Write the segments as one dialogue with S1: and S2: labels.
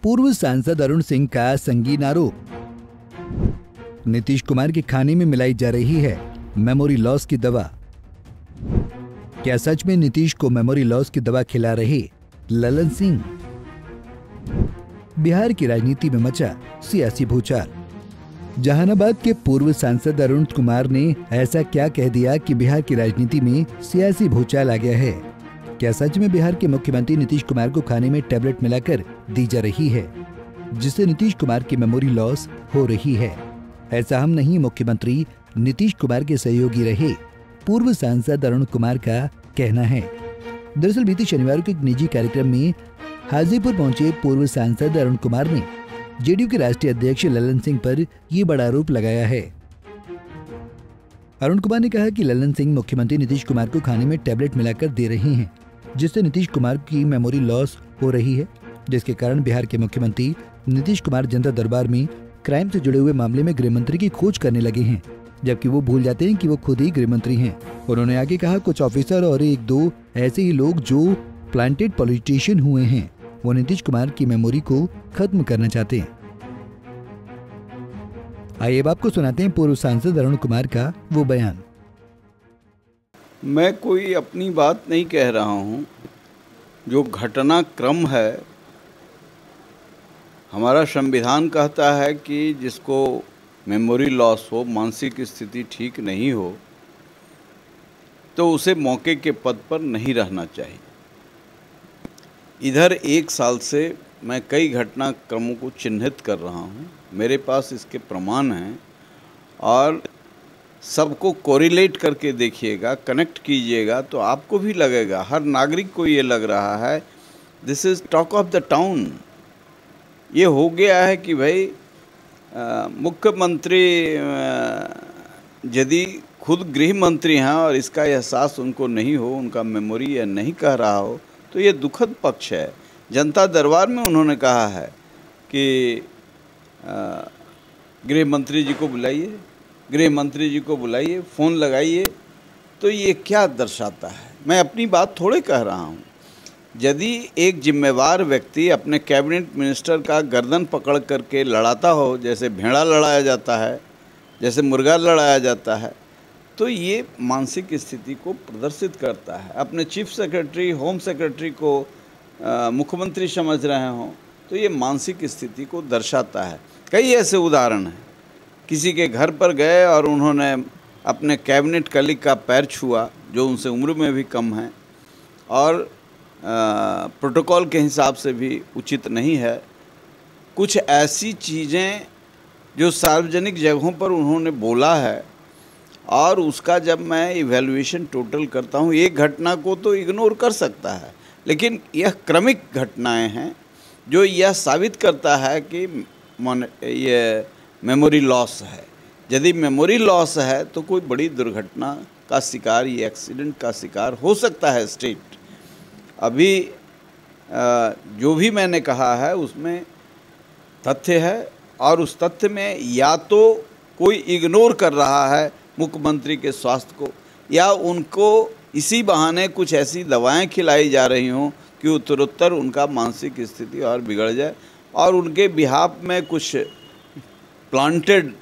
S1: पूर्व सांसद अरुण सिंह का संगीन आरोप। नीतीश कुमार के खाने में मिलाई जा रही है मेमोरी लॉस की दवा। क्या सच में नीतीश को मेमोरी लॉस की दवा खिला रहे ललन सिंह? बिहार की राजनीति में मचा सियासी भूचाल। जहानाबाद के पूर्व सांसद अरुण कुमार ने ऐसा क्या कह दिया कि बिहार की राजनीति में सियासी भूचाल आ गया है? क्या सच में बिहार के मुख्यमंत्री नीतीश कुमार को खाने में टैबलेट मिलाकर दी जा रही है, जिससे नीतीश कुमार की मेमोरी लॉस हो रही है? ऐसा हम नहीं, मुख्यमंत्री नीतीश कुमार के सहयोगी रहे पूर्व सांसद अरुण कुमार का कहना है। दरअसल बीते शनिवार को एक निजी कार्यक्रम में हाजीपुर पहुंचे पूर्व सांसद अरुण कुमार ने जेडीयू के राष्ट्रीय अध्यक्ष ललन सिंह पर ये बड़ा आरोप लगाया है। अरुण कुमार ने कहा कि ललन सिंह मुख्यमंत्री नीतीश कुमार को खाने में टैबलेट मिलाकर दे रहे हैं, जिससे नीतीश कुमार की मेमोरी लॉस हो रही है, जिसके कारण बिहार के मुख्यमंत्री नीतीश कुमार जनता दरबार में क्राइम से जुड़े हुए मामले में गृह मंत्री की खोज करने लगे हैं, जबकि वो भूल जाते हैं कि वो खुद ही गृह मंत्री हैं। उन्होंने आगे कहा, कुछ ऑफिसर और एक दो ऐसे ही लोग जो प्लांटेड पॉलिटिशियन हुए हैं, वो नीतीश कुमार की मेमोरी को खत्म करना चाहते हैं। आइए अब आपको सुनाते हैं पूर्व सांसद अरुण कुमार का वो बयान।
S2: मैं कोई अपनी बात नहीं कह रहा हूं। जो घटनाक्रम है, हमारा संविधान कहता है कि जिसको मेमोरी लॉस हो, मानसिक स्थिति ठीक नहीं हो, तो उसे मौके के पद पर नहीं रहना चाहिए। इधर 1 साल से मैं कई घटनाक्रमों को चिन्हित कर रहा हूँ, मेरे पास इसके प्रमाण हैं, और सबको कोरिलेट करके देखिएगा, कनेक्ट कीजिएगा तो आपको भी लगेगा, हर नागरिक को ये लग रहा है, this is talk of the town. ये हो गया है कि भाई मुख्यमंत्री यदि खुद गृह मंत्री हैं और इसका एहसास उनको नहीं हो, उनका मेमोरी या नहीं कह रहा हो, तो ये दुखद पक्ष है। जनता दरबार में उन्होंने कहा है कि गृह मंत्री जी को बुलाइए, गृह मंत्री जी को बुलाइए, फ़ोन लगाइए। तो ये क्या दर्शाता है? मैं अपनी बात थोड़े कह रहा हूँ। यदि एक जिम्मेवार व्यक्ति अपने कैबिनेट मिनिस्टर का गर्दन पकड़ करके लड़ाता हो, जैसे भेड़ा लड़ाया जाता है, जैसे मुर्गा लड़ाया जाता है, तो ये मानसिक स्थिति को प्रदर्शित करता है। अपने चीफ सेक्रेटरी, होम सेक्रेटरी को मुख्यमंत्री समझ रहे हों, तो ये मानसिक स्थिति को दर्शाता है। कई ऐसे उदाहरण हैं, किसी के घर पर गए और उन्होंने अपने कैबिनेट कलीग का पैर छुआ, जो उनसे उम्र में भी कम है और प्रोटोकॉल के हिसाब से भी उचित नहीं है। कुछ ऐसी चीज़ें जो सार्वजनिक जगहों पर उन्होंने बोला है, और उसका जब मैं इवैल्यूएशन टोटल करता हूँ, एक घटना को तो इग्नोर कर सकता है, लेकिन यह क्रमिक घटनाएं हैं जो यह साबित करता है कि ये मेमोरी लॉस है। यदि मेमोरी लॉस है तो कोई बड़ी दुर्घटना का शिकार, ये एक्सीडेंट का शिकार हो सकता है स्टेट। अभी जो भी मैंने कहा है उसमें तथ्य है, और उस तथ्य में या तो कोई इग्नोर कर रहा है मुख्यमंत्री के स्वास्थ्य को, या उनको इसी बहाने कुछ ऐसी दवाएं खिलाई जा रही हों कि उत्तरोत्तर उनका मानसिक स्थिति और बिगड़ जाए, और उनके बिहाफ में कुछ प्लांटेड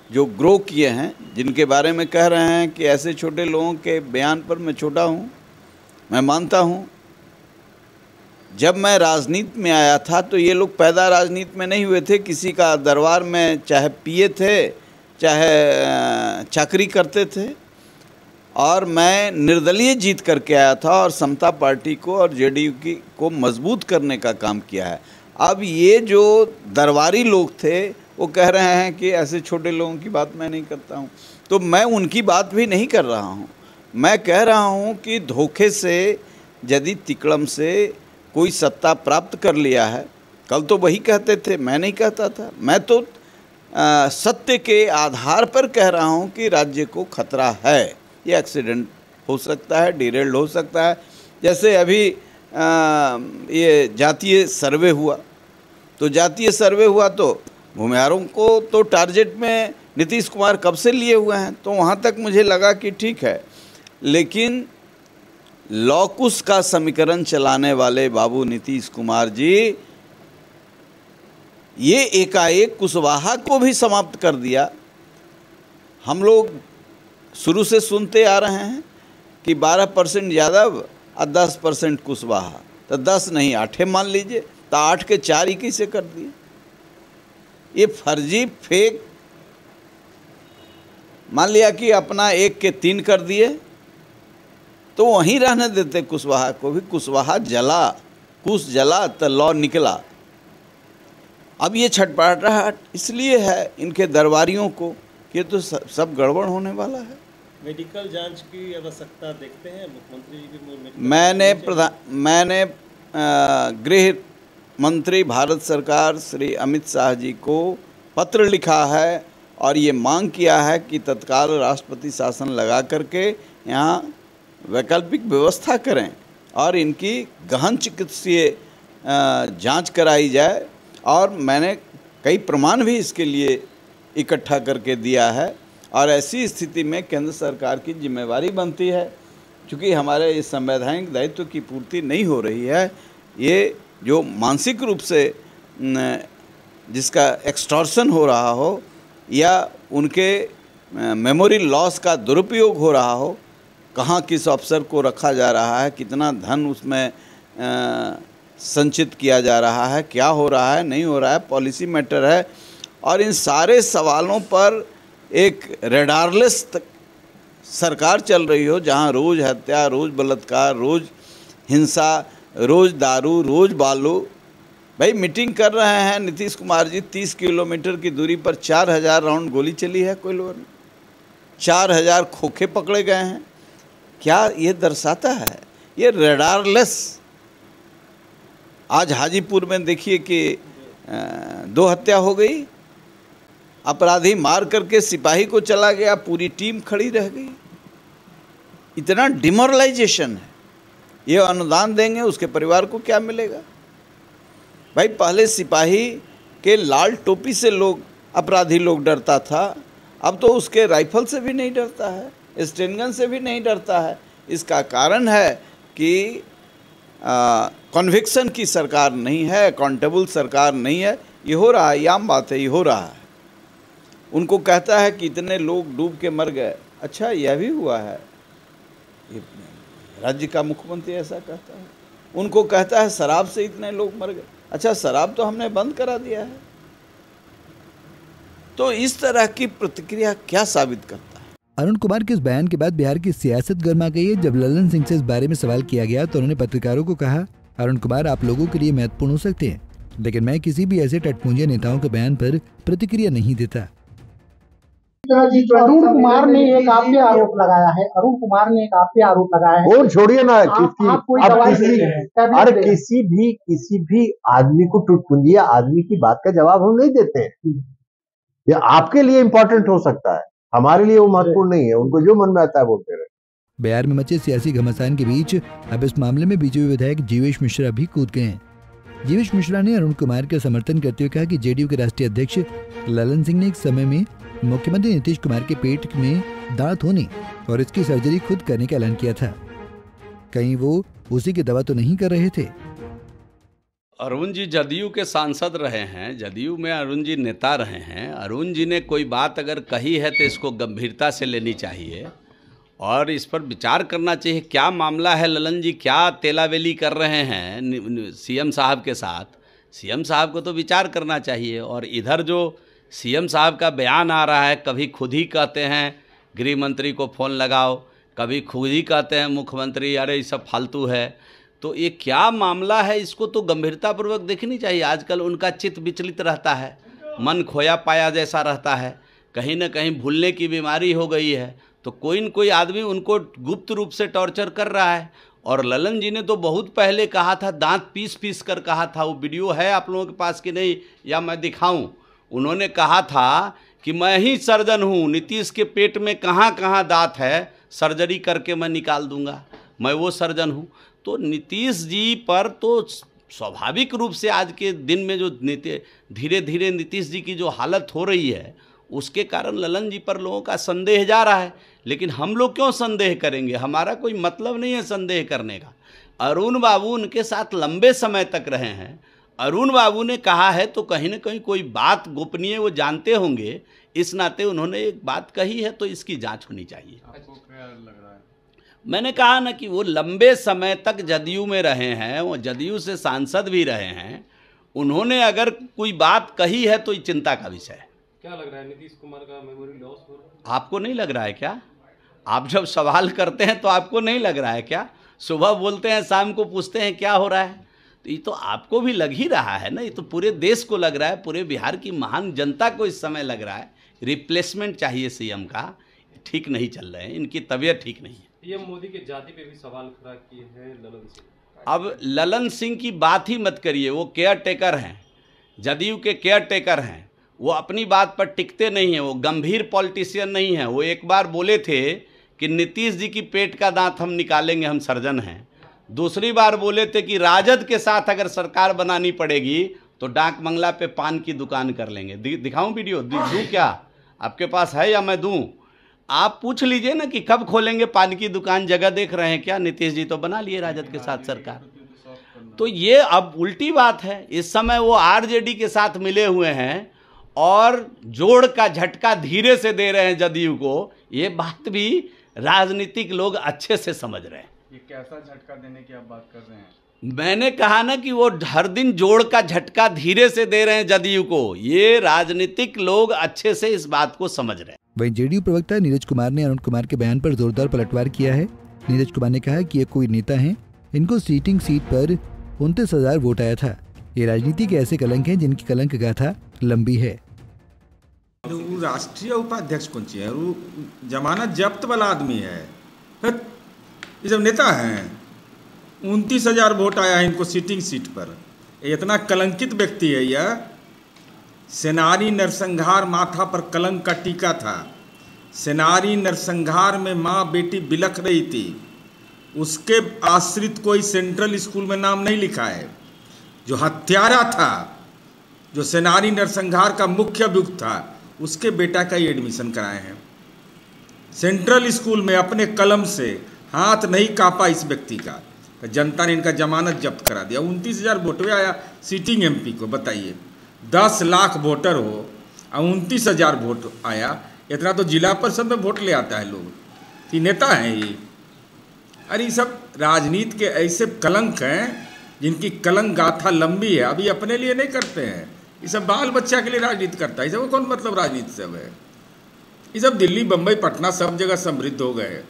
S2: जो ग्रो किए हैं, जिनके बारे में कह रहे हैं कि ऐसे छोटे लोगों के बयान पर मैं छोटा हूँ, मैं मानता हूँ। जब मैं राजनीति में आया था तो ये लोग पैदा राजनीति में नहीं हुए थे, किसी का दरबार में चाहे पिए थे, चाहे चाकरी करते थे, और मैं निर्दलीय जीत करके आया था और समता पार्टी को और जेडीयू की को मजबूत करने का काम किया है। अब ये जो दरबारी लोग थे वो कह रहे हैं कि ऐसे छोटे लोगों की बात मैं नहीं करता हूँ, तो मैं उनकी बात भी नहीं कर रहा हूँ। मैं कह रहा हूँ कि धोखे से यदि तिकड़म से कोई सत्ता प्राप्त कर लिया है, कल तो वही कहते थे, मैं नहीं कहता था, मैं तो सत्य के आधार पर कह रहा हूँ कि राज्य को खतरा है, ये एक्सीडेंट हो सकता है, डिरेल्ड हो सकता है। जैसे अभी ये जातीय सर्वे हुआ, तो जातीय सर्वे हुआ तो भूमिहारों को तो टारगेट में नीतीश कुमार कब से लिए हुए हैं, तो वहाँ तक मुझे लगा कि ठीक है। लेकिन लॉकुस का समीकरण चलाने वाले बाबू नीतीश कुमार जी ये एकाएक कुशवाहा को भी समाप्त कर दिया। हम लोग शुरू से सुनते आ रहे हैं कि 12% यादव और 10% कुशवाहा, तो 10 नहीं 8 मान लीजिए, तो 8 के 4 ही कैसे कर दिए? ये फर्जी फेक, मान लिया कि अपना 1 के 3 कर दिए, तो वहीं रहने देते कुशवाहा को भी। कुशवाहा जला, कुश जला तो लौ निकला। अब ये छटपटाहट इसलिए है इनके दरबारियों को, ये तो सब गड़बड़ होने वाला है।
S3: मेडिकल जांच की आवश्यकता देखते हैं मुख्यमंत्री जी की।
S2: मैंने गृह मंत्री भारत सरकार श्री अमित शाह जी को पत्र लिखा है और ये मांग किया है कि तत्काल राष्ट्रपति शासन लगा करके यहाँ वैकल्पिक व्यवस्था करें और इनकी गहन चिकित्सीय जांच कराई जाए। और मैंने कई प्रमाण भी इसके लिए इकट्ठा करके दिया है। और ऐसी स्थिति में केंद्र सरकार की जिम्मेवारी बनती है, क्योंकि हमारे इस संवैधानिक दायित्व की पूर्ति नहीं हो रही है। ये जो मानसिक रूप से जिसका एक्सटॉर्शन हो रहा हो या उनके मेमोरी लॉस का दुरुपयोग हो रहा हो, कहाँ किस अफसर को रखा जा रहा है, कितना धन उसमें संचित किया जा रहा है, क्या हो रहा है, नहीं हो रहा है, पॉलिसी मैटर है। और इन सारे सवालों पर एक रेडारलेस सरकार चल रही हो, जहां रोज़ हत्या, रोज़ बलात्कार, रोज़ हिंसा, रोज़ दारू, रोज़ बालू। भाई मीटिंग कर रहे हैं नीतीश कुमार जी, 30 किलोमीटर की दूरी पर 4000 राउंड गोली चली है कोयलवर में, 4000 खोखे पकड़े गए हैं। क्या ये दर्शाता है? ये रेडारलेस। आज हाजीपुर में देखिए कि 2 हत्या हो गई, अपराधी मार करके सिपाही को चला गया, पूरी टीम खड़ी रह गई। इतना डिमोरलाइजेशन है। ये अनुदान देंगे, उसके परिवार को क्या मिलेगा? भाई पहले सिपाही के लाल टोपी से लोग, अपराधी लोग डरता था, अब तो उसके राइफल से भी नहीं डरता है, स्टेनगन से भी नहीं डरता है। इसका कारण है कि कन्विक्शन की सरकार नहीं है, अकाउंटेबल सरकार नहीं है। ये हो रहा है, ये आम बात है, ये हो रहा है। उनको कहता है कि इतने लोग डूब के मर गए। अच्छा, यह भी हुआ है? ये राज्य का मुख्यमंत्री ऐसा कहता है। उनको कहता है शराब से इतने लोग मर गए। अच्छा, शराब तो हमने बंद करा दिया है। तो इस तरह की प्रतिक्रिया क्या साबित करता है?
S1: अरुण कुमार के इस बयान के बाद बिहार की सियासत गर्मा गई है। जब ललन सिंह से इस बारे में सवाल किया गया तो उन्होंने पत्रकारों को कहा, अरुण कुमार आप लोगों के लिए महत्वपूर्ण हो सकते हैं, लेकिन मैं किसी भी ऐसे टटपुंजे नेताओं के बयान पर प्रतिक्रिया नहीं देता।
S4: अरुण कुमार ने एक आप पे आरोप लगाया है। अरुण कुमार ने एक आप पे आरोप लगाया है।
S5: और छोड़िए ना,
S4: अरे
S5: किसी भी आदमी को टुटपुंजिया आदमी की बात का जवाब हम नहीं देते हैं। ये आपके लिए इम्पोर्टेंट हो सकता है, हमारे लिए वो महत्वपूर्ण नहीं है। उनको जो मन में आता है बोलते रहे।
S1: बिहार में मचे सियासी घमासान के बीच अब इस मामले में बीजेपी विधायक जीवेश मिश्रा भी कूद गए हैं। जीवेश मिश्रा ने अरुण कुमार का समर्थन करते हुए कहा कि जेडीयू के राष्ट्रीय अध्यक्ष ललन सिंह ने एक समय में मुख्यमंत्री नीतीश कुमार के पेट में दांत होने और इसकी सर्जरी खुद करने का ऐलान किया था। कहीं वो उसी की दवा तो नहीं कर रहे थे?
S6: अरुण जी जदयू के सांसद रहे हैं, जदयू में अरुण जी नेता रहे हैं। अरुण जी ने कोई बात अगर कही है तो इसको गंभीरता से लेनी चाहिए और इस पर विचार करना चाहिए। क्या मामला है ललन जी, क्या तेलावेली कर रहे हैं सीएम साहब के साथ? सीएम साहब को तो विचार करना चाहिए। और इधर जो सीएम साहब का बयान आ रहा है, कभी खुद ही कहते हैं गृह मंत्री को फ़ोन लगाओ, कभी खुद ही कहते हैं मुख्यमंत्री अरे ये सब फालतू है। तो ये क्या मामला है, इसको तो गंभीरतापूर्वक देखनी चाहिए। आजकल उनका चित्त विचलित रहता है, मन खोया पाया जैसा रहता है, कहीं ना कहीं भूलने की बीमारी हो गई है। तो कोई न कोई आदमी उनको गुप्त रूप से टॉर्चर कर रहा है। और ललन जी ने तो बहुत पहले कहा था, दांत पीस पीस कर कहा था। वो वीडियो है आप लोगों के पास कि नहीं, या मैं दिखाऊं? उन्होंने कहा था कि मैं ही सर्जन हूँ, नीतीश के पेट में कहाँ कहाँ दांत है सर्जरी करके मैं निकाल दूंगा, मैं वो सर्जन हूँ। तो नीतीश जी पर तो स्वाभाविक रूप से आज के दिन में जो धीरे धीरे नीतीश जी की जो हालत हो रही है उसके कारण ललन जी पर लोगों का संदेह जा रहा है। लेकिन हम लोग क्यों संदेह करेंगे? हमारा कोई मतलब नहीं है संदेह करने का। अरुण बाबू उनके साथ लंबे समय तक रहे हैं। अरुण बाबू ने कहा है तो कहीं ना कहीं कोई बात गोपनीय वो जानते होंगे, इस नाते उन्होंने एक बात कही है तो इसकी जांच होनी चाहिए।
S7: आपको क्या लग रहा है?
S6: मैंने कहा ना कि वो लंबे समय तक जदयू में रहे हैं, वो जदयू से सांसद भी रहे हैं, उन्होंने अगर कोई बात कही है तो ये चिंता का विषय है।
S7: क्या लग रहा है, नीतीश कुमार का मेमोरी लॉस हो रहा है?
S6: आपको नहीं लग रहा है क्या? आप जब सवाल करते हैं तो आपको नहीं लग रहा है क्या? सुबह बोलते हैं, शाम को पूछते हैं क्या हो रहा है, तो ये तो आपको भी लग ही रहा है ना। ये तो पूरे देश को लग रहा है, पूरे बिहार की महान जनता को इस समय लग रहा है रिप्लेसमेंट चाहिए सीएम का। ठीक नहीं चल रहे हैं, इनकी तबीयत ठीक नहीं है।
S7: पीएम मोदी के जाति पे भी सवाल खड़ा किए हैं ललन सिंह।
S6: अब ललन सिंह की बात ही मत करिए, वो केयर टेकर हैं, जदयू के केयर टेकर हैं, वो अपनी बात पर टिकते नहीं हैं, वो गंभीर पॉलिटिशियन नहीं हैं। वो एक बार बोले थे कि नीतीश जी की पेट का दांत हम निकालेंगे, हम सर्जन हैं। दूसरी बार बोले थे कि राजद के साथ अगर सरकार बनानी पड़ेगी तो डाक बंगला पे पान की दुकान कर लेंगे। दिखाऊं वीडियो? दूं क्या? आपके पास है या मैं दूं? आप पूछ लीजिए ना कि कब खोलेंगे पान की दुकान, जगह देख रहे हैं क्या? नीतीश जी तो बना लिए राजद के साथ सरकार। तो ये अब उल्टी बात है। इस समय वो आरजेडी के साथ मिले हुए हैं और जोड़ का झटका धीरे से दे रहे हैं जदयू को। ये बात भी राजनीतिक लोग अच्छे से समझ रहे हैं।
S7: ये कैसा झटका देने की आप बात कर रहे हैं?
S6: मैंने कहा ना कि वो हर दिन जोड़ का झटका धीरे से दे रहे हैं जदयू को। ये राजनीतिक लोग अच्छे से इस बात को समझ रहे हैं।
S1: वहीं जेडीयू प्रवक्ता नीरज कुमार ने अरुण कुमार के बयान पर जोरदार पलटवार किया है। नीरज कुमार ने कहा कि ये कोई नेता हैं, इनको सीटिंग सीट पर 29,000 वोट आया था। ये राजनीति के ऐसे कलंक हैं जिनकी कलंक गाथा लंबी है।
S8: राष्ट्रीय उपाध्यक्ष कौन ची है? वो जमानत जब्त वाला आदमी है। ये जब नेता हैं, 29,000 वोट आया है इनको सीटिंग सीट पर। इतना कलंकित व्यक्ति है यह। सेनारी नरसंहार माथा पर कलंक का टीका था। सेनारी नरसंहार में माँ बेटी बिलख रही थी, उसके आश्रित कोई सेंट्रल स्कूल में नाम नहीं लिखा है। जो हत्यारा था, जो सेनारी नरसंहार का मुख्य अभियुक्त था, उसके बेटा का ही एडमिशन कराए हैं सेंट्रल स्कूल में। अपने कलम से हाथ नहीं कांपा इस व्यक्ति का, तो जनता ने इनका जमानत जब्त करा दिया। 29,000 वोट में आया सीटिंग एमपी को। बताइए, 10 लाख वोटर हो और 29,000 वोट आया। इतना तो जिला परिषद में वोट ले आता है लोग। ये नेता हैं ये? अरे ये सब राजनीति के ऐसे कलंक हैं जिनकी कलंक गाथा लंबी है। अभी अपने लिए नहीं करते हैं, ये सब बाल बच्चा के लिए राजनीति करता है। ये सब कौन मतलब राजनीति सब है? ये सब दिल्ली, बम्बई, पटना सब जगह समृद्ध हो गए।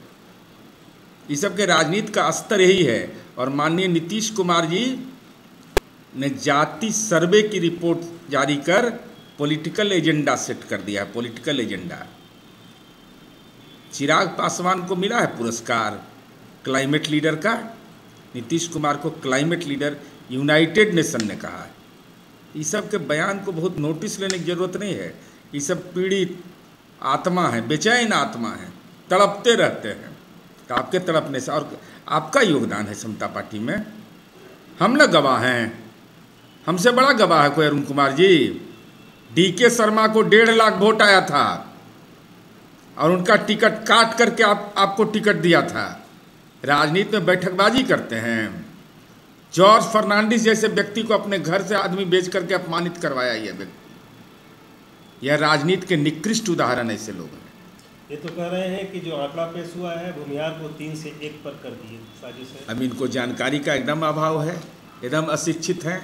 S8: ये सब के राजनीति का स्तर यही है। और माननीय नीतीश कुमार जी ने जाति सर्वे की रिपोर्ट जारी कर पॉलिटिकल एजेंडा सेट कर दिया है। Political agenda. चिराग पासवान को मिला है पुरस्कार क्लाइमेट लीडर का। नीतीश कुमार को क्लाइमेट लीडर यूनाइटेड नेशन ने कहा है। ये सब के बयान को बहुत नोटिस लेने की जरूरत नहीं है। ये सब पीड़ित आत्मा है, बेचैन आत्मा है, तड़पते रहते हैं। तो आपके तड़पने से और आपका योगदान है समता पार्टी में। हम न गवाह हैं, हमसे बड़ा गवाह है कोई अरुण कुमार जी। डीके शर्मा को 1.5 लाख वोट आया था और उनका टिकट काट करके आपको टिकट दिया था। राजनीति में बैठकबाजी करते हैं। जॉर्ज फर्नांडिस जैसे व्यक्ति को अपने घर से आदमी बेच करके अपमानित करवाया ये व्यक्ति। यह राजनीति के निकृष्ट उदाहरण ऐसे लोग हैं।
S3: ये तो कह रहे हैं कि जो आंकड़ा पेश हुआ है भूमिहार को 3 से 1 पर कर दिए साजिश है।
S8: अब इनको जानकारी का एकदम अभाव है, एकदम अशिक्षित हैं।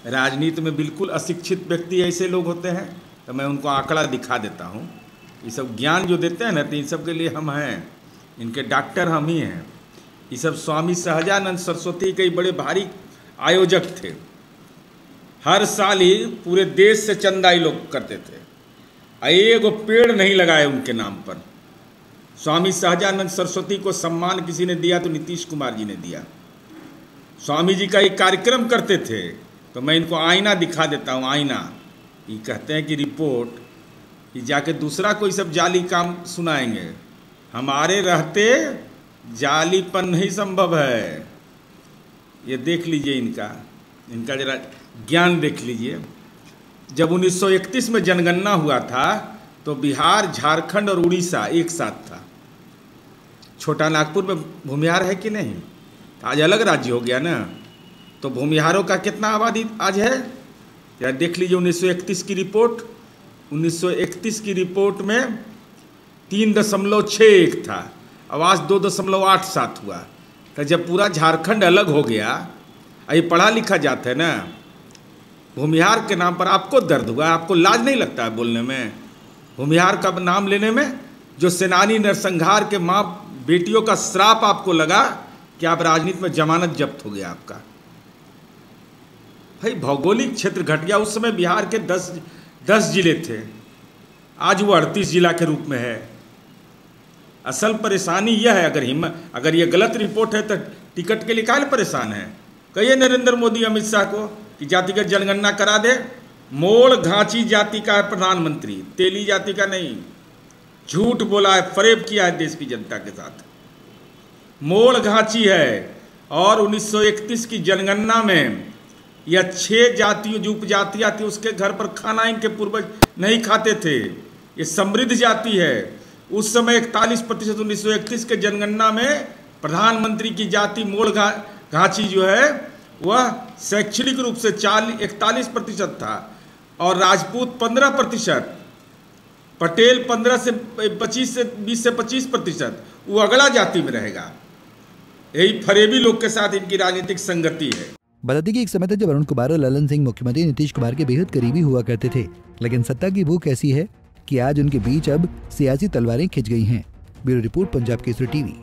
S8: राजनीति में बिल्कुल अशिक्षित व्यक्ति ऐसे लोग होते हैं। तो मैं उनको आंकड़ा दिखा देता हूँ। ये सब ज्ञान जो देते हैं ना, तो इन सब के लिए हम हैं, इनके डॉक्टर हम ही हैं। ये सब स्वामी सहजानंद सरस्वती के बड़े भारी आयोजक थे। हर साल ही पूरे देश से चंदा ये लोग करते थे। एगो पेड़ नहीं लगाए उनके नाम पर। स्वामी सहजानंद सरस्वती को सम्मान किसी ने दिया तो नीतीश कुमार जी ने दिया। स्वामी जी का एक कार्यक्रम करते थे। तो मैं इनको आईना दिखा देता हूँ। आईना ये कहते हैं कि रिपोर्ट कि जाके दूसरा कोई सब जाली काम सुनाएंगे। हमारे रहते जालीपन नहीं संभव है। ये देख लीजिए, इनका जरा ज्ञान देख लीजिए। जब 1931 में जनगणना हुआ था तो बिहार, झारखंड और उड़ीसा एक साथ था। छोटा नागपुर में भूमिहार है कि नहीं? आज अलग राज्य हो गया ना। तो भूमिहारों का कितना आबादी आज है या देख लीजिए 1931 की रिपोर्ट। 1931 की रिपोर्ट में 3.61 था, अब आज 2.87 हुआ। तो जब पूरा झारखंड अलग हो गया, ये पढ़ा लिखा जाता है ना, भूमिहार के नाम पर आपको दर्द हुआ, आपको लाज नहीं लगता है बोलने में, भूमिहार का नाम लेने में? जो सेनानी नरसंहार के माँ बेटियों का श्राप आपको लगा कि आप राजनीति में जमानत जब्त हो गया आपका। भाई भौगोलिक क्षेत्र घट गया। उस समय बिहार के 10 जिले थे, आज वो 38 जिला के रूप में है। असल परेशानी यह है, अगर ये गलत रिपोर्ट है तो टिकट के लिए काहे परेशान है? कहिए नरेंद्र मोदी अमित शाह को कि जातिगत जनगणना करा दे। मोड़ घाची जाति का है प्रधानमंत्री, तेली जाति का नहीं। झूठ बोला है, फरेब किया है देश की जनता के साथ। मोड़ घाची है और 1931 की जनगणना में यह 6 जातियों जो उपजातियाँ थी उसके घर पर खाना इनके पूर्वज नहीं खाते थे। ये समृद्ध जाति है। उस समय 41% 1931 के जनगणना में प्रधानमंत्री की जाति मोड़ घाची जो है वह शैक्षणिक रूप से 41% था और राजपूत 15%, पटेल 20 से 25%, वो अगला जाति में रहेगा। यही फरेबी लोग के साथ इनकी राजनीतिक संगति है।
S1: बता दें कि एक समय था जब अरुण कुमार और ललन सिंह मुख्यमंत्री नीतीश कुमार के बेहद करीबी हुआ करते थे, लेकिन सत्ता की भूख ऐसी है कि आज उनके बीच अब सियासी तलवारें खिंच गई हैं। Bureau report, Punjab Kesari TV.